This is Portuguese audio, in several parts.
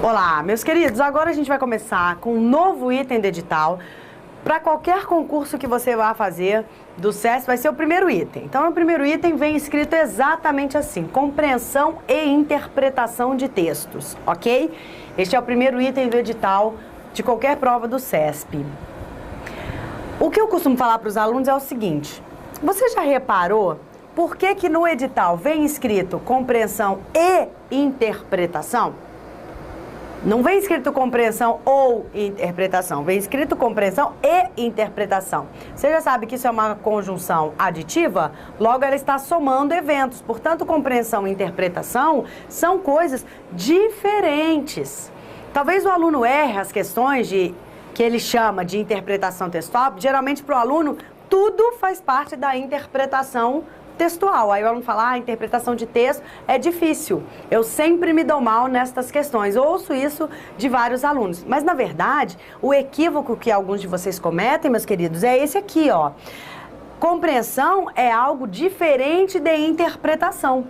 Olá, meus queridos, agora a gente vai começar com um novo item do edital. Para qualquer concurso que você vá fazer do SESP, vai ser o primeiro item. Então, no primeiro item vem escrito exatamente assim: compreensão e interpretação de textos, ok? Este é o primeiro item do edital de qualquer prova do SESP. O que eu costumo falar para os alunos é o seguinte: você já reparou por que no edital vem escrito compreensão e interpretação? Não vem escrito compreensão ou interpretação, vem escrito compreensão e interpretação. Você já sabe que isso é uma conjunção aditiva, logo ela está somando eventos. Portanto, compreensão e interpretação são coisas diferentes. Talvez o aluno erre as questões que ele chama de interpretação textual. Geralmente para o aluno tudo faz parte da interpretação textual. Aí o aluno fala, interpretação de texto é difícil. Eu sempre me dou mal nestas questões. Ouço isso de vários alunos. Mas, na verdade, o equívoco que alguns de vocês cometem, meus queridos, é esse aqui, ó. Compreensão é algo diferente de interpretação.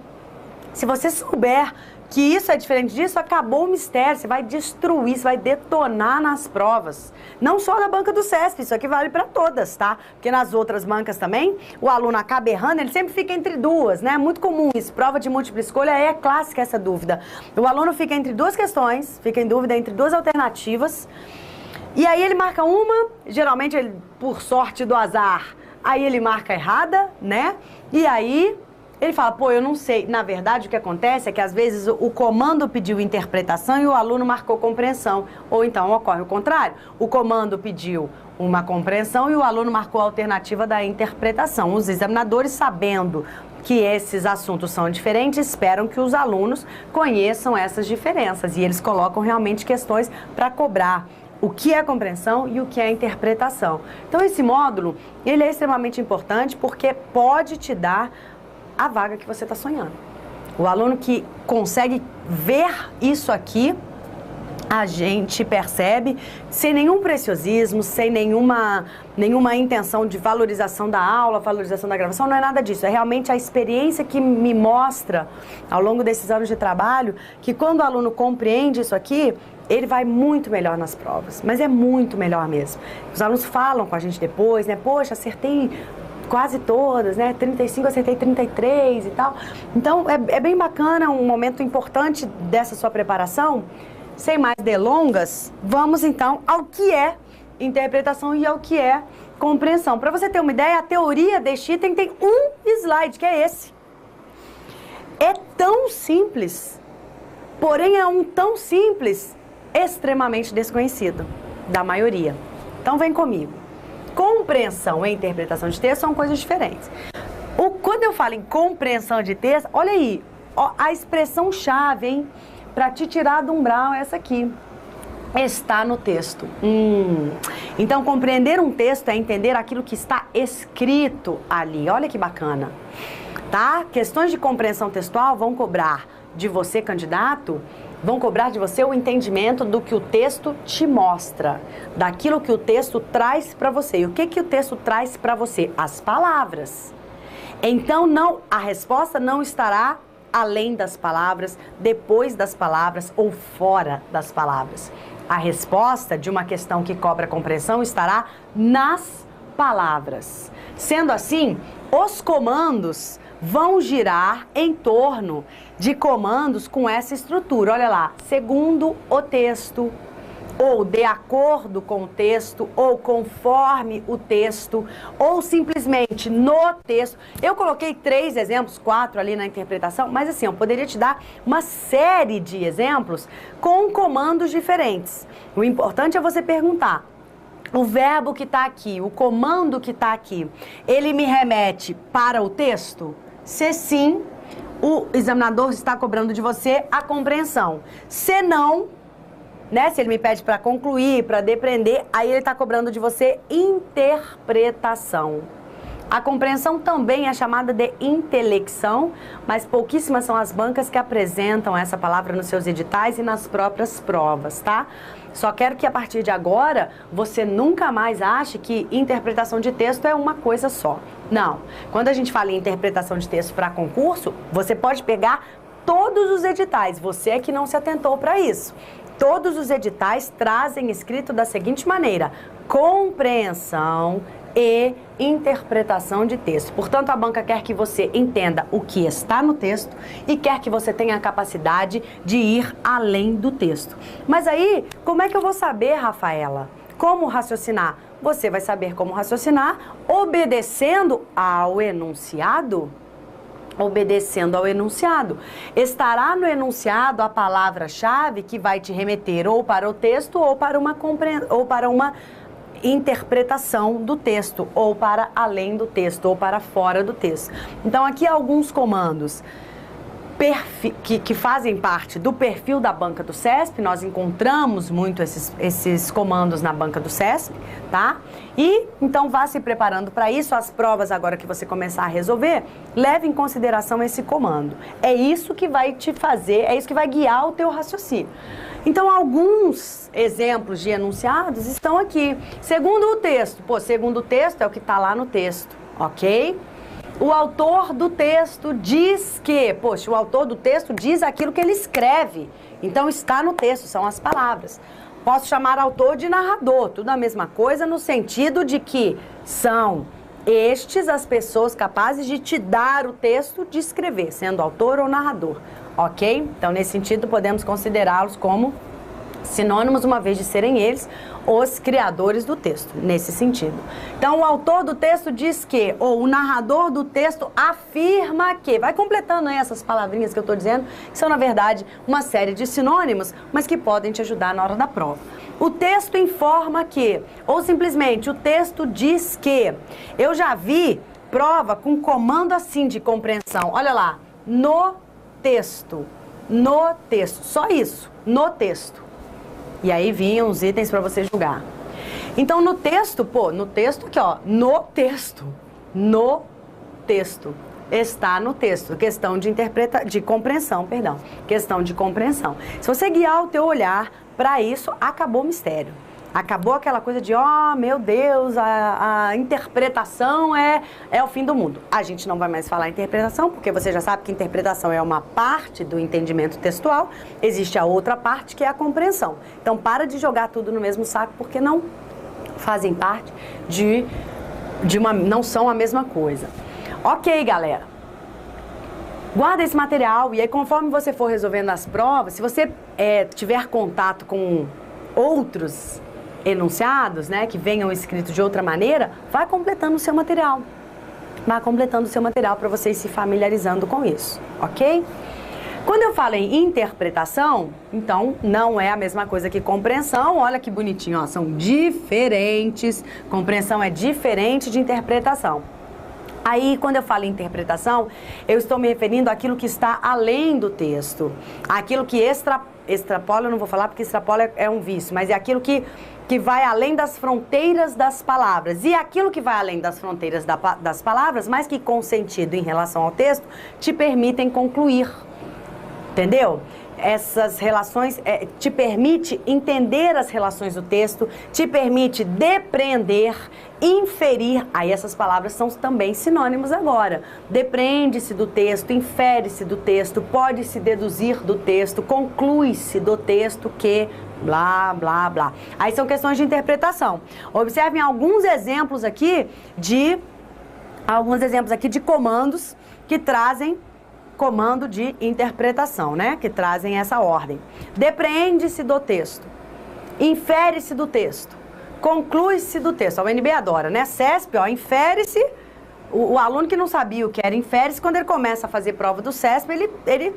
Se você souber que isso é diferente disso, acabou o mistério. Você vai destruir, você vai detonar nas provas. Não só na banca do SESP, isso aqui vale para todas, tá? Porque nas outras bancas também, o aluno acaba errando, ele sempre fica entre duas, né? Muito comum isso. Prova de múltipla escolha é clássica essa dúvida. O aluno fica entre duas questões, fica em dúvida entre duas alternativas, e aí ele marca uma, geralmente ele, por sorte do azar, aí ele marca errada, né? E aí ele fala, pô, eu não sei. Na verdade, o que acontece é que, às vezes, o comando pediu interpretação e o aluno marcou compreensão. Ou então ocorre o contrário. O comando pediu uma compreensão e o aluno marcou a alternativa da interpretação. Os examinadores, sabendo que esses assuntos são diferentes, esperam que os alunos conheçam essas diferenças. E eles colocam realmente questões para cobrar o que é compreensão e o que é interpretação. Então, esse módulo, ele é extremamente importante porque pode te dar a vaga que você está sonhando. O aluno que consegue ver isso aqui, a gente percebe, sem nenhum preciosismo, sem nenhuma intenção de valorização da aula, valorização da gravação, não é nada disso. É realmente a experiência que me mostra, ao longo desses anos de trabalho, que quando o aluno compreende isso aqui, ele vai muito melhor nas provas. Mas é muito melhor mesmo. Os alunos falam com a gente depois, né? Poxa, acertei quase todas, né? 35, acertei 33 e tal. Então, é bem bacana, um momento importante dessa sua preparação. Sem mais delongas, vamos então ao que é interpretação e ao que é compreensão. Para você ter uma ideia, a teoria deste item tem um slide, que é esse. É tão simples, porém é um tão simples, extremamente desconhecido da maioria. Então, vem comigo. Compreensão e interpretação de texto são coisas diferentes. Quando eu falo em compreensão de texto, olha aí, ó, a expressão-chave, hein, para te tirar do umbral é essa aqui. Está no texto. Então, compreender um texto é entender aquilo que está escrito ali. Olha que bacana. Tá? Questões de compreensão textual vão cobrar de você, candidato, vão cobrar de você o entendimento do que o texto te mostra, daquilo que o texto traz para você. E o que o texto traz para você? As palavras. Então, a resposta não estará além das palavras, depois das palavras ou fora das palavras. A resposta de uma questão que cobra compreensão estará nas palavras. Sendo assim, os comandos vão girar em torno de comandos com essa estrutura. Olha lá, segundo o texto, ou de acordo com o texto, ou conforme o texto, ou simplesmente no texto. Eu coloquei 3 exemplos, 4 ali na interpretação, mas assim, eu poderia te dar uma série de exemplos com comandos diferentes. O importante é você perguntar: o verbo que está aqui, o comando que está aqui, ele me remete para o texto? Se sim, o examinador está cobrando de você a compreensão. Se não, né, se ele me pede para concluir, para depreender, aí ele está cobrando de você interpretação. A compreensão também é chamada de intelecção, mas pouquíssimas são as bancas que apresentam essa palavra nos seus editais e nas próprias provas, tá? Só quero que a partir de agora você nunca mais ache que interpretação de texto é uma coisa só. Não. Quando a gente fala em interpretação de texto para concurso, você pode pegar todos os editais. Você é que não se atentou para isso. Todos os editais trazem escrito da seguinte maneira: compreensão e interpretação de texto. Portanto, a banca quer que você entenda o que está no texto e quer que você tenha a capacidade de ir além do texto. Mas aí, como é que eu vou saber, Rafaela, como raciocinar? Você vai saber como raciocinar obedecendo ao enunciado. Obedecendo ao enunciado. Estará no enunciado a palavra-chave que vai te remeter ou para o texto ou para uma interpretação do texto, ou para além do texto, ou para fora do texto. Então, aqui alguns comandos que fazem parte do perfil da banca do CESP. Nós encontramos muito esses comandos na banca do CESP, tá? E, então, vá se preparando para isso. As provas agora que você começar a resolver, leve em consideração esse comando. É isso que vai te fazer, é isso que vai guiar o teu raciocínio. Então, alguns exemplos de enunciados estão aqui. Segundo o texto. Segundo o texto é o que está lá no texto, ok? O autor do texto diz que... o autor do texto diz aquilo que ele escreve. Então, está no texto, são as palavras. Posso chamar autor de narrador, tudo a mesma coisa no sentido de que são estes as pessoas capazes de te dar o texto de escrever, sendo autor ou narrador, ok? Então, nesse sentido, podemos considerá-los como sinônimos, uma vez de serem eles os criadores do texto, nesse sentido. Então, o autor do texto diz que, ou o narrador do texto afirma que, vai completando aí essas palavrinhas que eu estou dizendo, que são, na verdade, uma série de sinônimos, mas que podem te ajudar na hora da prova. O texto informa que, ou simplesmente, o texto diz que. Eu já vi prova com comando assim de compreensão, olha lá, no texto, só isso, no texto. E aí vinham os itens para você julgar. Então, no texto, no texto aqui, ó, no texto, está no texto, questão de compreensão, questão de compreensão. Se você guiar o teu olhar para isso, acabou o mistério. Acabou aquela coisa de, meu Deus, a interpretação é o fim do mundo. A gente não vai mais falar interpretação, porque você já sabe que interpretação é uma parte do entendimento textual. Existe a outra parte, que é a compreensão. Então, para de jogar tudo no mesmo saco, porque não fazem parte não são a mesma coisa. Ok, galera. Guarda esse material e aí, conforme você for resolvendo as provas, se você tiver contato com outros enunciados, né, que venham escritos de outra maneira, vai completando o seu material. Vai completando o seu material para vocês se familiarizando com isso, ok? Quando eu falo em interpretação, então não é a mesma coisa que compreensão. Olha que bonitinho, ó, são diferentes. Compreensão é diferente de interpretação. Aí, quando eu falo em interpretação, eu estou me referindo àquilo que está além do texto. Aquilo que extrapola, eu não vou falar porque extrapola é um vício, mas é aquilo que vai além das fronteiras das palavras. E aquilo que vai além das fronteiras das palavras, mas que com sentido em relação ao texto, te permitem concluir. Entendeu? Essas relações te permite entender as relações do texto, te permite depreender, inferir. Aí essas palavras são também sinônimos agora. Depreende-se do texto, infere-se do texto, pode-se deduzir do texto, conclui-se do texto que blá, blá, blá. Aí são questões de interpretação. Observem alguns exemplos aqui de comandos que trazem comando de interpretação, né? Que trazem essa ordem. Depreende-se do texto, infere-se do texto, conclui-se do texto. A UNB adora, né? CESP, ó, infere-se. O aluno que não sabia o que era infere-se, quando ele começa a fazer prova do CESP, ele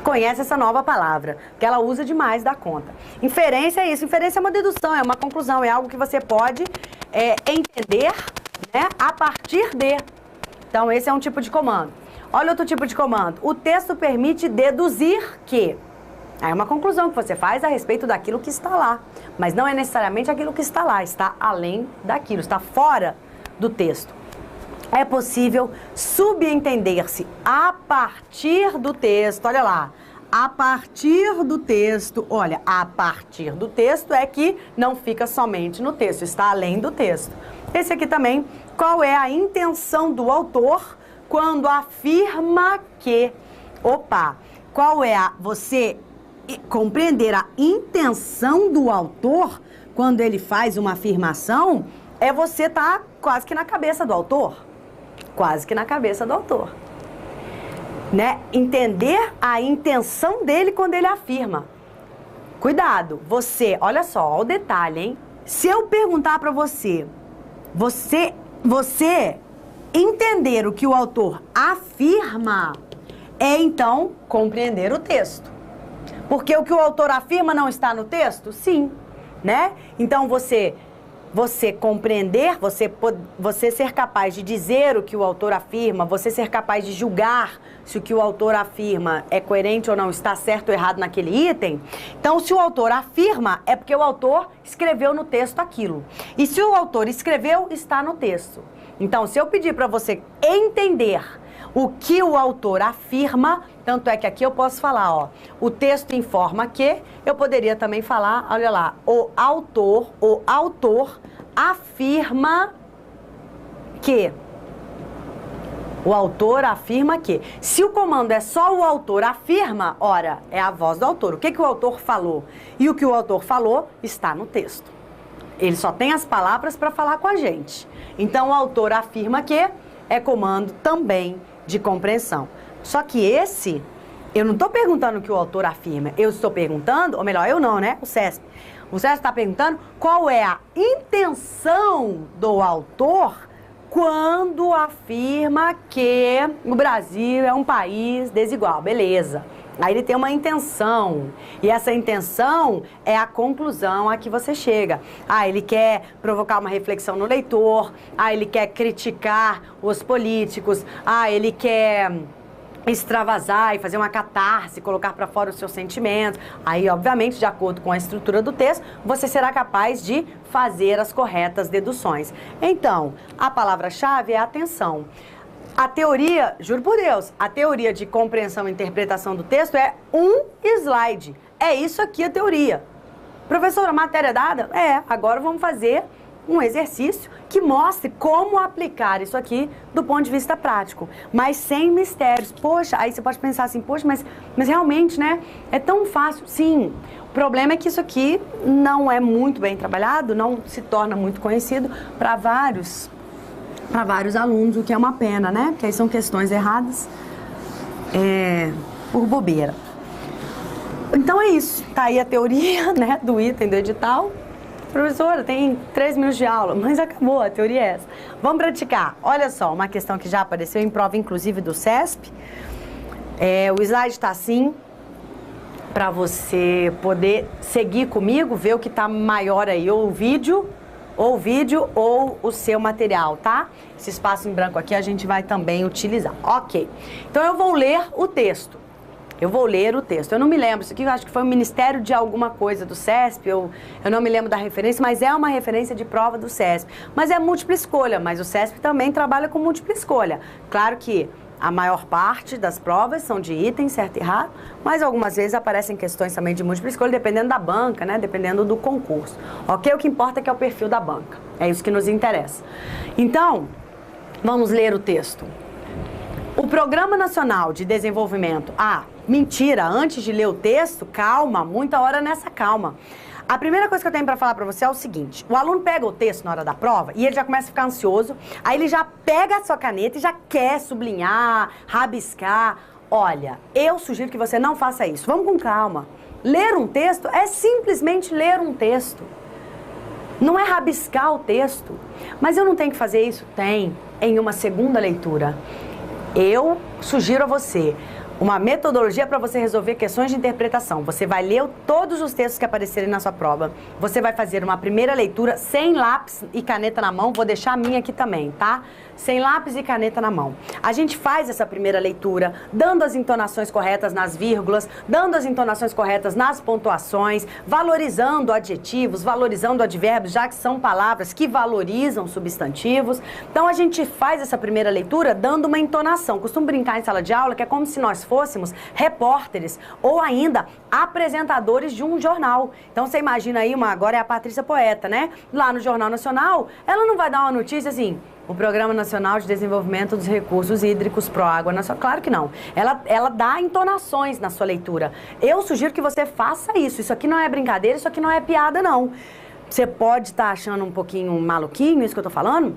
conhece essa nova palavra, que ela usa demais da conta. Inferência é isso. Inferência é uma dedução, é uma conclusão, é algo que você pode entender, né, a partir de. Então, esse é um tipo de comando. Olha outro tipo de comando. O texto permite deduzir que. É uma conclusão que você faz a respeito daquilo que está lá. Mas não é necessariamente aquilo que está lá. Está além daquilo. Está fora do texto. É possível subentender-se a partir do texto. Olha lá. A partir do texto. Olha, a partir do texto é que não fica somente no texto. Está além do texto. Esse aqui também. Qual é a intenção do autor quando afirma que, qual é você compreender a intenção do autor quando ele faz uma afirmação é você estar quase que na cabeça do autor. Quase que na cabeça do autor. Né? Entender a intenção dele quando ele afirma. Cuidado, você, olha só, olha o detalhe, hein? Se eu perguntar para você entender o que o autor afirma, é então compreender o texto. Porque o que o autor afirma não está no texto? Sim, né? Então você compreender, você ser capaz de dizer o que o autor afirma, você ser capaz de julgar se o que o autor afirma é coerente ou não, está certo ou errado naquele item. Então, se o autor afirma, é porque o autor escreveu no texto aquilo. E se o autor escreveu, está no texto. Então, se eu pedir para você entender o que o autor afirma, tanto é que aqui eu posso falar, ó, o texto informa que, eu poderia também falar, olha lá, o autor afirma que. O autor afirma que. Se o comando é só o autor afirma, ora, é a voz do autor. O que o autor falou? E o que o autor falou está no texto. Ele só tem as palavras para falar com a gente. Então, o autor afirma que é comando também de compreensão. Só que esse, eu não estou perguntando o que o autor afirma, eu estou perguntando, ou melhor, eu não, né? O CESP. O CESP está perguntando qual é a intenção do autor quando afirma que o Brasil é um país desigual. Beleza. Aí ele tem uma intenção, e essa intenção é a conclusão a que você chega. Ah, ele quer provocar uma reflexão no leitor, ele quer criticar os políticos, ele quer extravasar e fazer uma catarse, colocar para fora os seus sentimentos. Aí, obviamente, de acordo com a estrutura do texto, você será capaz de fazer as corretas deduções. Então, a palavra-chave é atenção. A teoria, juro por Deus, a teoria de compreensão e interpretação do texto é um slide. É isso aqui a teoria. Professora, matéria dada? Agora vamos fazer um exercício que mostre como aplicar isso aqui do ponto de vista prático, mas sem mistérios. Poxa, aí você pode pensar assim, poxa, mas realmente, né, é tão fácil. Sim, o problema é que isso aqui não é muito bem trabalhado, não se torna muito conhecido para vários alunos, o que é uma pena, né? Porque aí são questões erradas por bobeira. Então é isso, tá aí a teoria, né, do item do edital. Professora, tem 3 minutos de aula, mas acabou, a teoria é essa. Vamos praticar. Olha só, uma questão que já apareceu em prova, inclusive, do CESP. O slide está assim, para você poder seguir comigo, ver o que está maior aí, ou o vídeo ou o seu material, tá? Esse espaço em branco aqui a gente vai também utilizar. Ok. Então eu vou ler o texto. Eu não me lembro, isso aqui eu acho que foi o Ministério de alguma coisa do CESP, eu não me lembro da referência, mas é uma referência de prova do CESP. Mas é múltipla escolha, mas o CESP também trabalha com múltipla escolha. Claro que a maior parte das provas são de itens, certo e errado, mas algumas vezes aparecem questões também de múltipla escolha, dependendo da banca, né? Dependendo do concurso. Ok? O que importa é que é o perfil da banca. É isso que nos interessa. Então, vamos ler o texto. O Programa Nacional de Desenvolvimento... mentira, antes de ler o texto, calma, muita hora nessa calma. A primeira coisa que eu tenho para falar para você é o seguinte: o aluno pega o texto na hora da prova e ele já começa a ficar ansioso, aí ele já pega a sua caneta e já quer sublinhar, rabiscar. Olha, eu sugiro que você não faça isso. Vamos com calma. Ler um texto é simplesmente ler um texto. Não é rabiscar o texto. Mas eu não tenho que fazer isso? Tem, em uma segunda leitura. Eu sugiro a você uma metodologia para você resolver questões de interpretação. Você vai ler todos os textos que aparecerem na sua prova. Você vai fazer uma primeira leitura sem lápis e caneta na mão. Vou deixar a minha aqui também, tá? Sem lápis e caneta na mão. A gente faz essa primeira leitura, dando as entonações corretas nas vírgulas, dando as entonações corretas nas pontuações, valorizando adjetivos, valorizando advérbios, já que são palavras que valorizam substantivos. Então, a gente faz essa primeira leitura dando uma entonação. Costumo brincar em sala de aula que é como se nós fôssemos repórteres ou ainda apresentadores de um jornal. Então, você imagina aí, agora é a Patrícia Poeta, né? Lá no Jornal Nacional, ela não vai dar uma notícia assim: o Programa Nacional de Desenvolvimento dos Recursos Hídricos Proágua Nacional. Claro que não. Ela dá entonações na sua leitura. Eu sugiro que você faça isso. Isso aqui não é brincadeira, isso aqui não é piada, não. Você pode estar achando um pouquinho maluquinho isso que eu tô falando,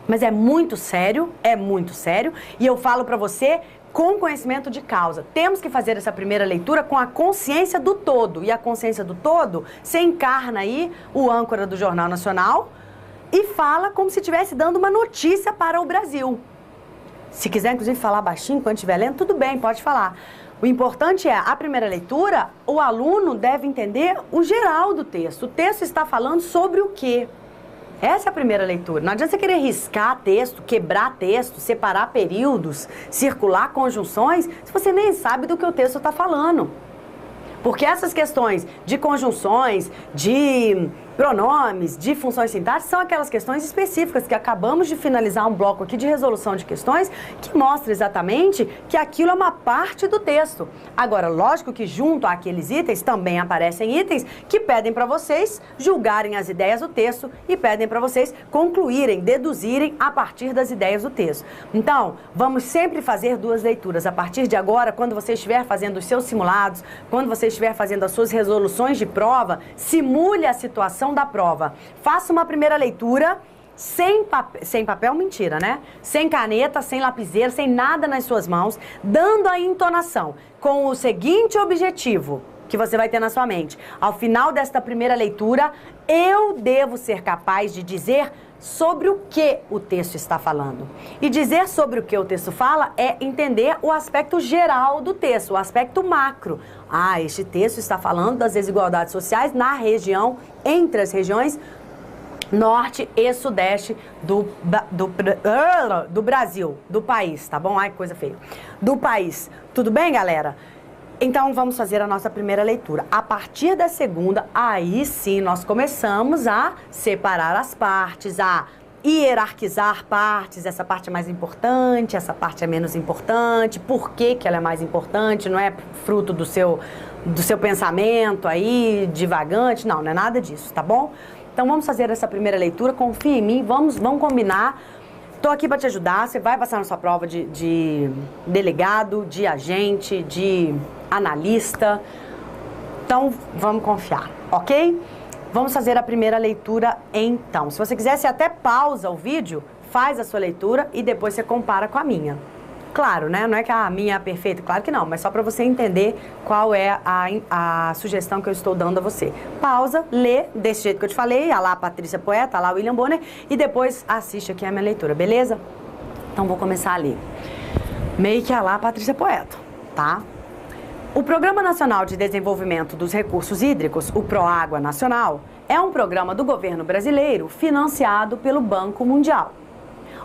mas é muito sério, e eu falo pra você com conhecimento de causa. Temos que fazer essa primeira leitura com a consciência do todo. E a consciência do todo, você encarna aí o âncora do Jornal Nacional e fala como se estivesse dando uma notícia para o Brasil. Se quiser, inclusive, falar baixinho quando estiver lendo, tudo bem, pode falar. O importante é, a primeira leitura, o aluno deve entender o geral do texto. O texto está falando sobre o quê? Essa é a primeira leitura. Não adianta você querer riscar texto, quebrar texto, separar períodos, circular conjunções, se você nem sabe do que o texto está falando. Porque essas questões de conjunções, de pronomes, de funções sintáticas, são aquelas questões específicas que acabamos de finalizar um bloco aqui de resolução de questões que mostra exatamente que aquilo é uma parte do texto. Agora, lógico que junto àqueles itens também aparecem itens que pedem para vocês julgarem as ideias do texto e pedem para vocês concluírem, deduzirem a partir das ideias do texto. Então, vamos sempre fazer duas leituras. A partir de agora, quando você estiver fazendo os seus simulados, quando você estiver fazendo as suas resoluções de prova, simule a situação da prova. Faça uma primeira leitura sem papel, mentira, né? Sem caneta, sem lapiseira, sem nada nas suas mãos, dando a entonação, com o seguinte objetivo que você vai ter na sua mente. Ao final desta primeira leitura, eu devo ser capaz de dizer sobre o que o texto está falando. E dizer sobre o que o texto fala é entender o aspecto geral do texto, o aspecto macro. Ah, este texto está falando das desigualdades sociais na região, entre as regiões norte e sudeste do Brasil, do país, tá bom? Ai, que coisa feia. Do país. Tudo bem, galera? Então, vamos fazer a nossa primeira leitura. A partir da segunda, aí sim, nós começamos a separar as partes, a hierarquizar partes. Essa parte é mais importante, essa parte é menos importante. Por que que ela é mais importante? Não é fruto do seu pensamento aí, divagante. Não, não é nada disso, tá bom? Então, vamos fazer essa primeira leitura. Confia em mim, vamos combinar. Estou aqui para te ajudar, você vai passar na sua prova de delegado, de agente, de analista. Então, vamos confiar, ok? Vamos fazer a primeira leitura então. Se você quiser, você até pausa o vídeo, faz a sua leitura e depois você compara com a minha. Claro, né? Não é que a minha é perfeita, claro que não, mas só para você entender qual é a sugestão que eu estou dando a você. Pausa, lê desse jeito que eu te falei, a lá Patrícia Poeta, a lá William Bonner, e depois assiste aqui a minha leitura, beleza? Então vou começar a ler. Meio que a lá Patrícia Poeta, tá? O Programa Nacional de Desenvolvimento dos Recursos Hídricos, o PROÁGUA Nacional, é um programa do governo brasileiro financiado pelo Banco Mundial.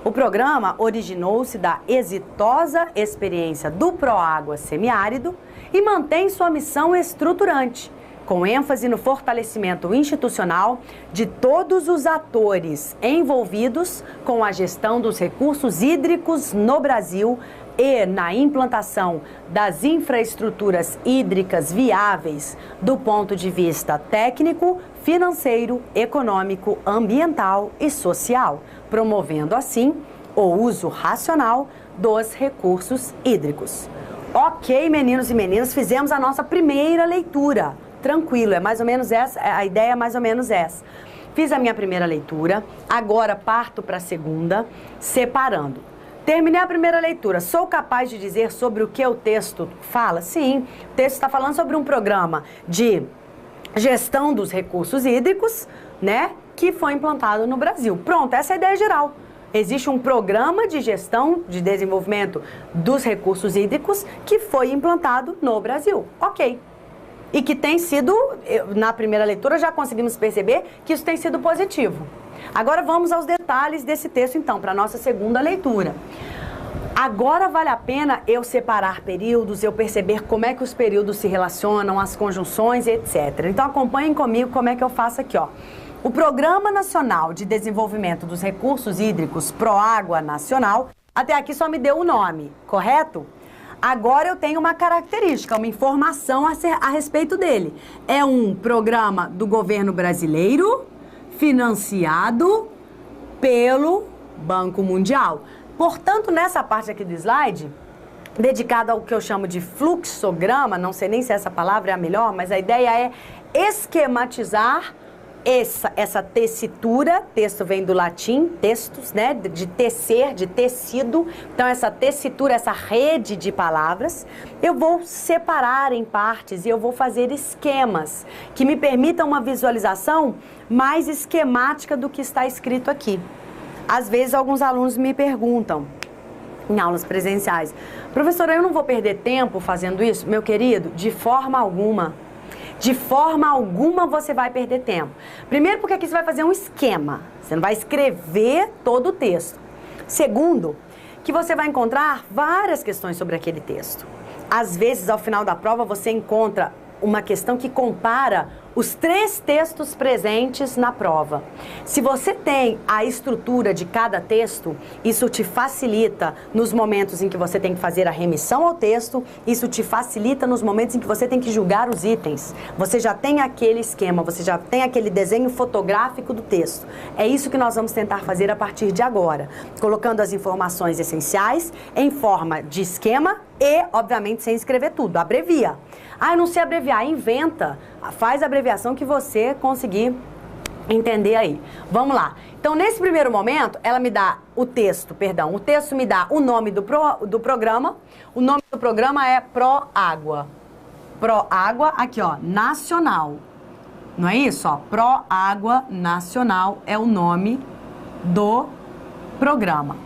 O programa originou-se da exitosa experiência do PROÁGUA semiárido e mantém sua missão estruturante, com ênfase no fortalecimento institucional de todos os atores envolvidos com a gestão dos recursos hídricos no Brasil e na implantação das infraestruturas hídricas viáveis do ponto de vista técnico, financeiro, econômico, ambiental e social, promovendo assim o uso racional dos recursos hídricos. Ok, meninos e meninas, fizemos a nossa primeira leitura. Tranquilo, é mais ou menos essa, a ideia é mais ou menos essa. Fiz a minha primeira leitura, agora parto para a segunda, separando. Terminei a primeira leitura. Sou capaz de dizer sobre o que o texto fala? Sim, o texto está falando sobre um programa de gestão dos recursos hídricos, né, que foi implantado no Brasil. Pronto, essa é a ideia geral. Existe um programa de gestão, de desenvolvimento dos recursos hídricos que foi implantado no Brasil. Ok. E que tem sido, na primeira leitura já conseguimos perceber que isso tem sido positivo. Agora vamos aos detalhes desse texto então, para a nossa segunda leitura. Agora vale a pena eu separar períodos, eu perceber como é que os períodos se relacionam, as conjunções, etc. Então acompanhem comigo como é que eu faço aqui, ó. O Programa Nacional de Desenvolvimento dos Recursos Hídricos, PROÁGUA Nacional, até aqui só me deu o nome, correto? Agora eu tenho uma característica, uma informação a respeito dele. É um programa do governo brasileiro, financiado pelo Banco Mundial. Portanto, nessa parte aqui do slide, dedicada ao que eu chamo de fluxograma, não sei nem se essa palavra é a melhor, mas a ideia é esquematizar essa tessitura. Texto vem do latim, textos, né, de tecer, de tecido. Então, essa tessitura, essa rede de palavras, eu vou separar em partes e eu vou fazer esquemas que me permitam uma visualização mais esquemática do que está escrito aqui. Às vezes, alguns alunos me perguntam, em aulas presenciais, professora, eu não vou perder tempo fazendo isso? Meu querido, de forma alguma. De forma alguma você vai perder tempo. Primeiro, porque aqui você vai fazer um esquema. Você não vai escrever todo o texto. Segundo, que você vai encontrar várias questões sobre aquele texto. Às vezes, ao final da prova, você encontra uma questão que compara os 3 textos presentes na prova. Se você tem a estrutura de cada texto, isso te facilita nos momentos em que você tem que fazer a remissão ao texto, isso te facilita nos momentos em que você tem que julgar os itens. Você já tem aquele esquema, você já tem aquele desenho fotográfico do texto. É isso que nós vamos tentar fazer a partir de agora, colocando as informações essenciais em forma de esquema e, obviamente, sem escrever tudo. Abrevia. Ah, eu não sei abreviar. Inventa. Faz a abreviação que você conseguir entender aí. Vamos lá. Então, nesse primeiro momento, ela me dá o texto me dá o nome do programa. O nome do programa é Proágua. Proágua, aqui ó, Nacional. Não é isso? Ó, Proágua Nacional é o nome do programa.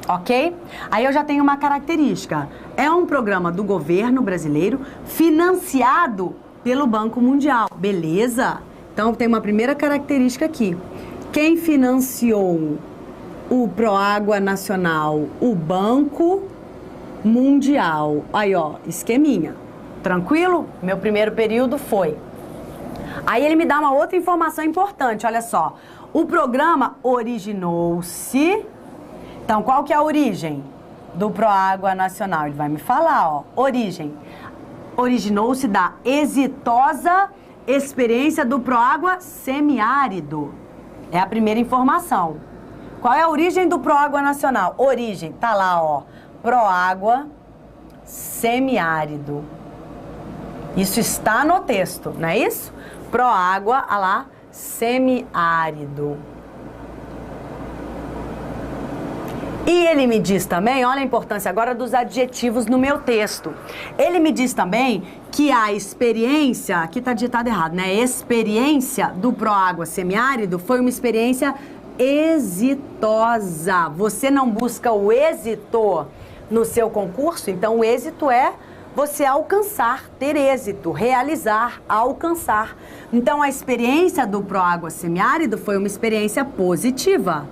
Ok? Aí eu já tenho uma característica. É um programa do governo brasileiro financiado pelo Banco Mundial. Beleza? Então tem uma primeira característica aqui. Quem financiou o Proágua Nacional? O Banco Mundial. Aí, ó, esqueminha. Tranquilo? Meu primeiro período foi. Aí ele me dá uma outra informação importante, olha só. O programa originou-se... Então, qual que é a origem do Proágua Nacional? Ele vai me falar, ó. Origem. Originou-se da exitosa experiência do Proágua semiárido. É a primeira informação. Qual é a origem do Proágua Nacional? Origem, tá lá, ó. Proágua semiárido. Isso está no texto, não é isso? Proágua, olha lá, semiárido. E ele me diz também, olha a importância agora dos adjetivos no meu texto. Ele me diz também que a experiência, aqui está digitado errado, né? Experiência do Proágua semiárido foi uma experiência exitosa. Você não busca o êxito no seu concurso, então o êxito é você alcançar, ter êxito, realizar, alcançar. Então a experiência do Proágua semiárido foi uma experiência positiva,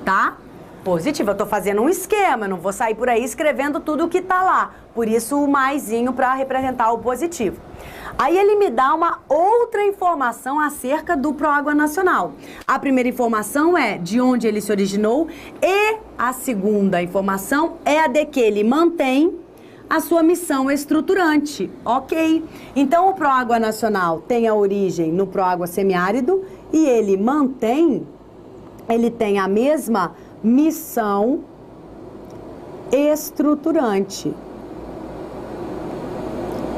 tá? Positiva, eu tô fazendo um esquema, não vou sair por aí escrevendo tudo o que tá lá. Por isso o maisinho para representar o positivo. Aí ele me dá uma outra informação acerca do Proágua Nacional. A primeira informação é de onde ele se originou e a segunda informação é a de que ele mantém a sua missão estruturante, ok? Então o Proágua Nacional tem a origem no Proágua semiárido e ele tem a mesma missão estruturante.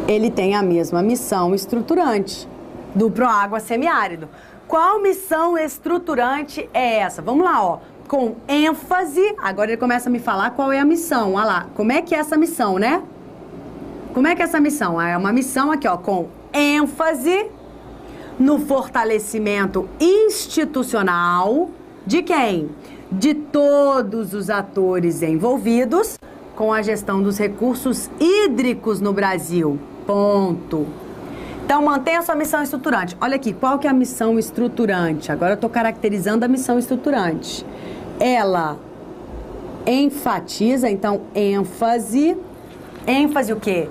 Ele tem a mesma missão estruturante do Proágua semiárido. Qual missão estruturante é essa? Vamos lá, ó. Com ênfase, agora ele começa a me falar qual é a missão. Olha lá, como é que é essa missão, né? Como é que é essa missão? É uma missão aqui, ó, com ênfase no fortalecimento institucional de quem? De todos os atores envolvidos com a gestão dos recursos hídricos no Brasil. Ponto. Então, mantenha a sua missão estruturante. Olha aqui, qual que é a missão estruturante? Agora eu estou caracterizando a missão estruturante. Ela enfatiza, então, ênfase. Ênfase o quê?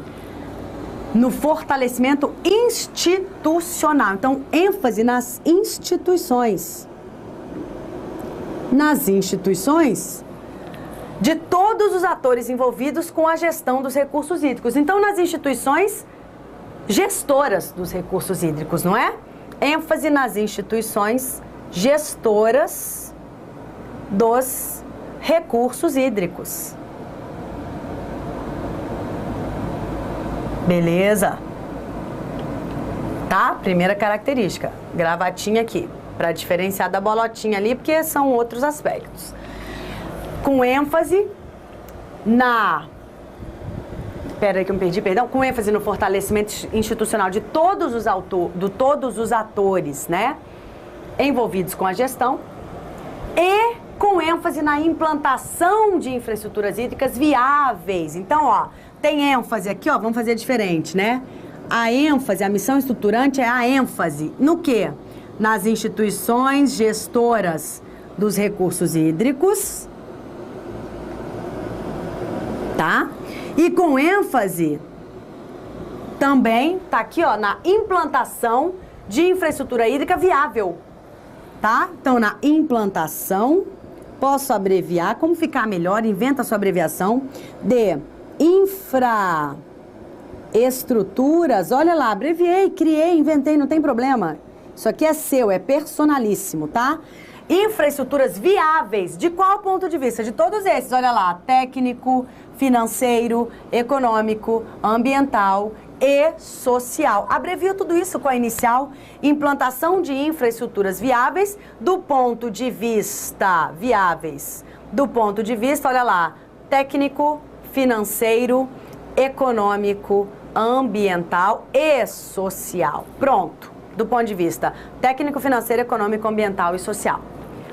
No fortalecimento institucional. Então, ênfase nas instituições. Nas instituições de todos os atores envolvidos com a gestão dos recursos hídricos. Então, nas instituições gestoras dos recursos hídricos, não é? ênfase nas instituições gestoras dos recursos hídricos. Beleza? Tá? Primeira característica. Gravatinha aqui, para diferenciar da bolotinha ali, porque são outros aspectos. Com ênfase na... Espera aí que eu me perdi, perdão. Com ênfase no fortalecimento institucional de todos os atores, né, envolvidos com a gestão e com ênfase na implantação de infraestruturas hídricas viáveis. Então, ó, tem ênfase aqui, ó, vamos fazer diferente, né? A ênfase, a missão estruturante é a ênfase no quê? Nas instituições gestoras dos recursos hídricos, tá? E com ênfase também, tá aqui, ó, na implantação de infraestrutura hídrica viável, tá? Então, na implantação, posso abreviar, como ficar melhor, inventa a sua abreviação, de infraestruturas, olha lá, abreviei, criei, inventei, não tem problema. Isso aqui é seu, é personalíssimo, tá? Infraestruturas viáveis, de qual ponto de vista? De todos esses, olha lá, técnico, financeiro, econômico, ambiental e social. Abrevio tudo isso com a inicial, implantação de infraestruturas viáveis do ponto de vista, olha lá, técnico, financeiro, econômico, ambiental e social. Pronto, do ponto de vista técnico, financeiro, econômico, ambiental e social.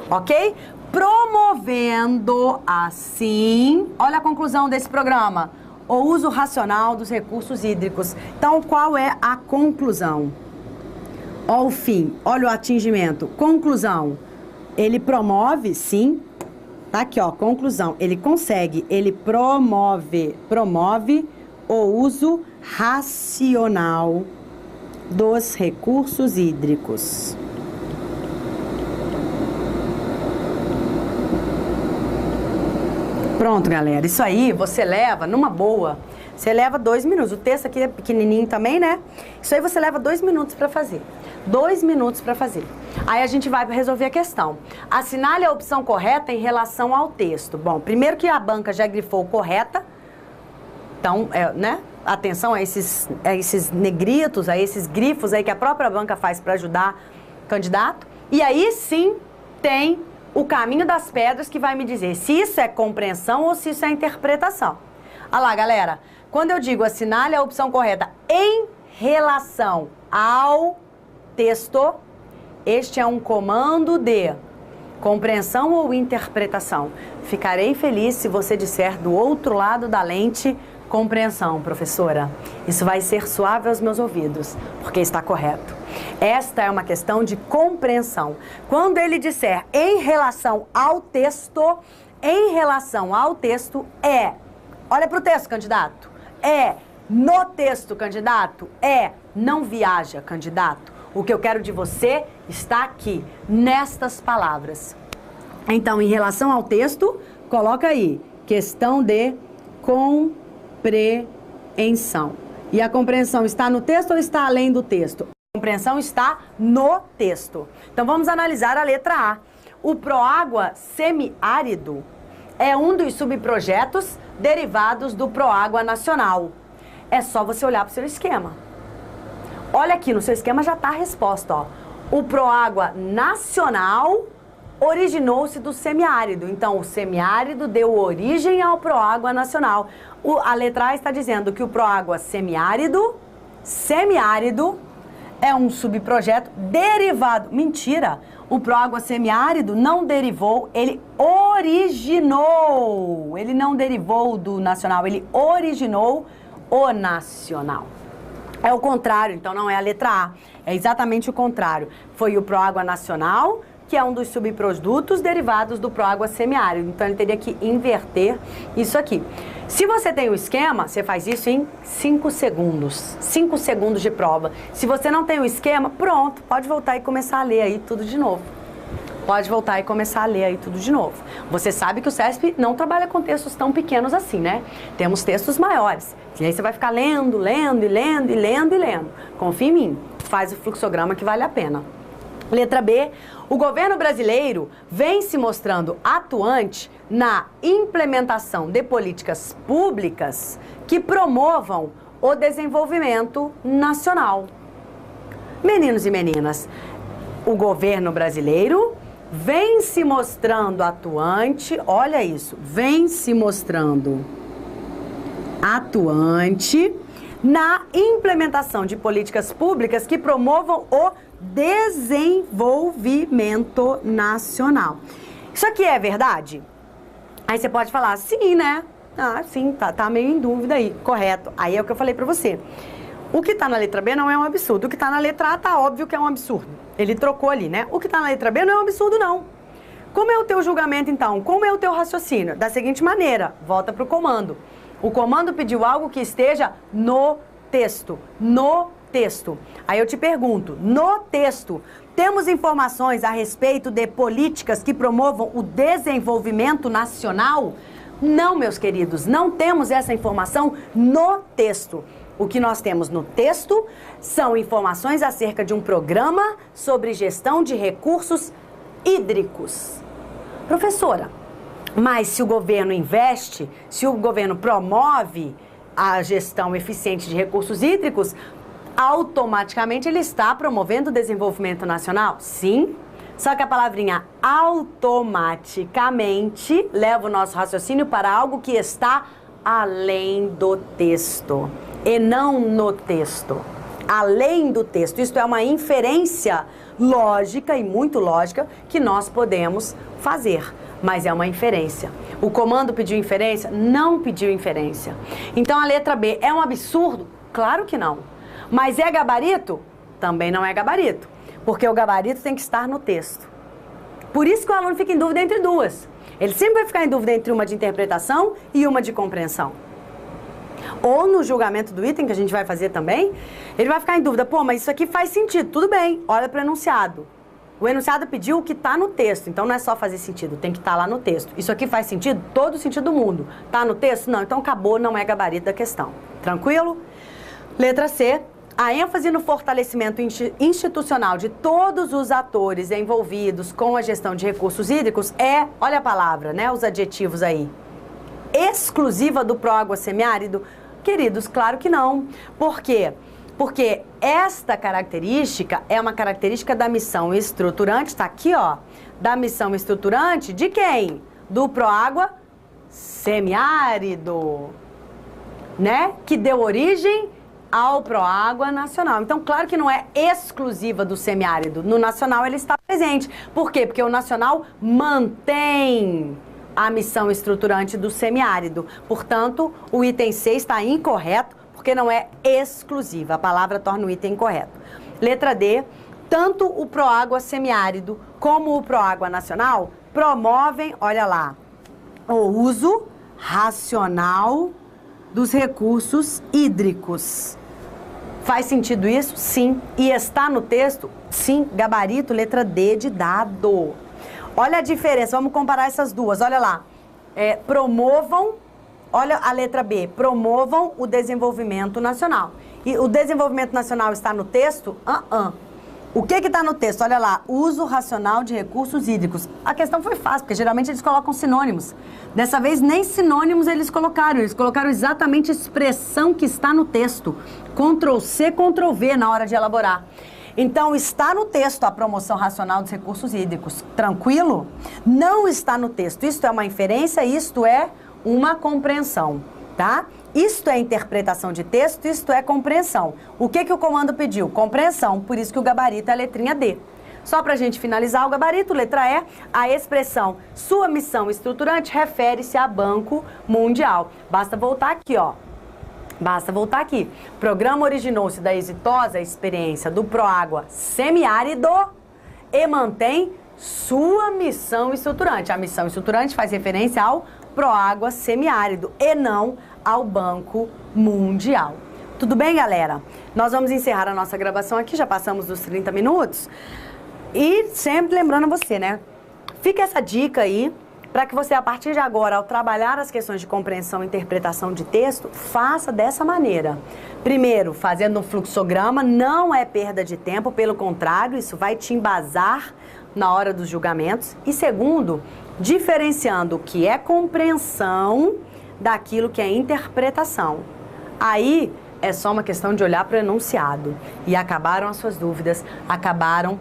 Ok? Promovendo assim, olha a conclusão desse programa, o uso racional dos recursos hídricos. Então, qual é a conclusão? Olha o fim, olha o atingimento. Conclusão, ele promove, sim, tá aqui, ó, conclusão, ele consegue, ele promove o uso racional dos recursos hídricos. Pronto, galera. Isso aí você leva numa boa. Você leva 2 minutos. O texto aqui é pequenininho também, né? Isso aí você leva 2 minutos para fazer. 2 minutos para fazer. Aí a gente vai resolver a questão. Assinale a opção correta em relação ao texto. Bom, primeiro que a banca já grifou correta. Então, né? Atenção a esses negritos, a esses grifos aí que a própria banca faz para ajudar o candidato. E aí sim tem o caminho das pedras que vai me dizer se isso é compreensão ou se isso é interpretação. Olha lá, galera. Quando eu digo assinale a opção correta em relação ao texto, este é um comando de compreensão ou interpretação. Ficarei feliz se você disser do outro lado da lente compreensão, professora. Isso vai ser suave aos meus ouvidos, porque está correto. Esta é uma questão de compreensão. Quando ele disser em relação ao texto é, olha para o texto, candidato, é no texto, candidato, é não viaja, candidato. O que eu quero de você está aqui, nestas palavras. Então, em relação ao texto, coloca aí, questão de compreensão. E a compreensão está no texto ou está além do texto? A compreensão está no texto. Então, vamos analisar a letra A. O Proágua Semiárido é um dos subprojetos derivados do Proágua Nacional. É só você olhar para o seu esquema. Olha aqui, no seu esquema já está a resposta, ó. O Proágua Nacional originou-se do semiárido. Então, o semiárido deu origem ao Proágua Nacional. A letra A está dizendo que o Proágua Semiárido é um subprojeto derivado. Mentira! O Proágua Semiárido não derivou, ele originou. Ele não derivou do nacional, ele originou o nacional. É o contrário, então não é a letra A. É exatamente o contrário. Foi o Proágua Nacional, que é um dos subprodutos derivados do Proágua Semiárido. Então, ele teria que inverter isso aqui. Se você tem o esquema, você faz isso em 5 segundos. 5 segundos de prova. Se você não tem o esquema, pronto, pode voltar e começar a ler aí tudo de novo. Pode voltar e começar a ler aí tudo de novo. Você sabe que o CESP não trabalha com textos tão pequenos assim, né? Temos textos maiores. E aí você vai ficar lendo. Confia em mim. Faz o fluxograma que vale a pena. Letra B, o governo brasileiro vem se mostrando atuante na implementação de políticas públicas que promovam o desenvolvimento nacional. Meninos e meninas, o governo brasileiro vem se mostrando atuante, olha isso, vem se mostrando atuante na implementação de políticas públicas que promovam o desenvolvimento nacional. Isso aqui é verdade? Aí você pode falar, sim, né? Ah, sim, tá meio em dúvida aí, correto. Aí é o que eu falei pra você. O que tá na letra B não é um absurdo. O que tá na letra A tá óbvio que é um absurdo. Ele trocou ali, né? O que tá na letra B não é um absurdo, não. Como é o teu julgamento, então? Como é o teu raciocínio? Da seguinte maneira, volta pro comando. O comando pediu algo que esteja no texto. No texto. Aí eu te pergunto, no texto, temos informações a respeito de políticas que promovam o desenvolvimento nacional? Não, meus queridos, não temos essa informação no texto. O que nós temos no texto são informações acerca de um programa sobre gestão de recursos hídricos. Professora, mas se o governo investe, se o governo promove a gestão eficiente de recursos hídricos, automaticamente ele está promovendo o desenvolvimento nacional? Sim. Só que a palavrinha automaticamente leva o nosso raciocínio para algo que está além do texto e não no texto. Além do texto. Isto é uma inferência lógica e muito lógica que nós podemos fazer. Mas é uma inferência. O comando pediu inferência? Não pediu inferência. Então a letra B é um absurdo? Claro que não. Mas é gabarito? Também não é gabarito. Porque o gabarito tem que estar no texto. Por isso que o aluno fica em dúvida entre duas. Ele sempre vai ficar em dúvida entre uma de interpretação e uma de compreensão. Ou no julgamento do item, que a gente vai fazer também, ele vai ficar em dúvida, pô, mas isso aqui faz sentido, tudo bem, olha para o enunciado. O enunciado pediu o que está no texto, então não é só fazer sentido, tem que estar lá no texto. Isso aqui faz sentido? Todo o sentido do mundo. Está no texto? Não, então acabou, não é gabarito da questão. Tranquilo? Letra C. A ênfase no fortalecimento institucional de todos os atores envolvidos com a gestão de recursos hídricos é, olha a palavra, né, os adjetivos aí, exclusiva do Proágua Semiárido? Queridos, claro que não. Por quê? Porque esta característica é uma característica da missão estruturante, tá aqui, ó, da missão estruturante de quem? Do Proágua Semiárido, né, que deu origem ao Proágua Nacional. Então, claro que não é exclusiva do semiárido. No Nacional ele está presente. Por quê? Porque o Nacional mantém a missão estruturante do semiárido. Portanto, o item C está incorreto, porque não é exclusiva. A palavra torna o item incorreto. Letra D. Tanto o Proágua Semiárido como o Proágua Nacional promovem, olha lá, o uso racional dos recursos hídricos. Faz sentido isso? Sim. E está no texto? Sim. Gabarito, letra D de dado. Olha a diferença, vamos comparar essas duas, olha lá. Promovam, olha a letra B, promovam o desenvolvimento nacional. E o desenvolvimento nacional está no texto? O que está no texto? Olha lá, uso racional de recursos hídricos. A questão foi fácil, porque geralmente eles colocam sinônimos. Dessa vez nem sinônimos eles colocaram exatamente a expressão que está no texto. Ctrl+C, Ctrl+V na hora de elaborar. Então, está no texto a promoção racional dos recursos hídricos. Tranquilo? Não está no texto. Isto é uma inferência, isto é uma compreensão, tá? Isto é interpretação de texto, isto é compreensão. O que o comando pediu? Compreensão, por isso que o gabarito é a letrinha D. Só para a gente finalizar o gabarito, letra E, a expressão sua missão estruturante refere-se a Banco Mundial. Basta voltar aqui, ó. Basta voltar aqui. O programa originou-se da exitosa experiência do Proágua Semiárido e mantém sua missão estruturante. A missão estruturante faz referência ao Proágua Semiárido e não ao Banco Mundial. Tudo bem, galera? Nós vamos encerrar a nossa gravação aqui, já passamos dos 30 minutos. E sempre lembrando você, né? Fica essa dica aí para que você, a partir de agora, ao trabalhar as questões de compreensão e interpretação de texto, faça dessa maneira. Primeiro, fazendo um fluxograma, não é perda de tempo, pelo contrário, isso vai te embasar na hora dos julgamentos. E segundo, diferenciando o que é compreensão daquilo que é interpretação. Aí é só uma questão de olhar para o enunciado. E acabaram as suas dúvidas, acabaram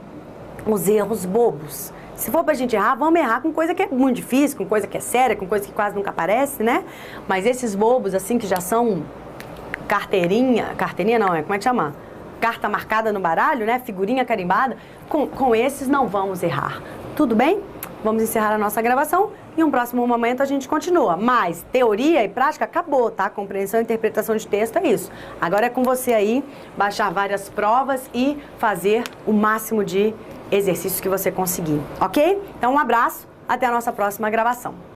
os erros bobos. Se for pra gente errar, vamos errar com coisa que é muito difícil, com coisa que é séria, com coisa que quase nunca aparece, né? Mas esses bobos, assim, que já são carteirinha não, como é que chama? Carta marcada no baralho, né? Figurinha carimbada, com esses não vamos errar. Tudo bem? Vamos encerrar a nossa gravação e em um próximo momento a gente continua. Mas teoria e prática acabou, tá? Compreensão e interpretação de texto é isso. Agora é com você aí baixar várias provas e fazer o máximo de exercícios que você conseguir, ok? Então um abraço, até a nossa próxima gravação.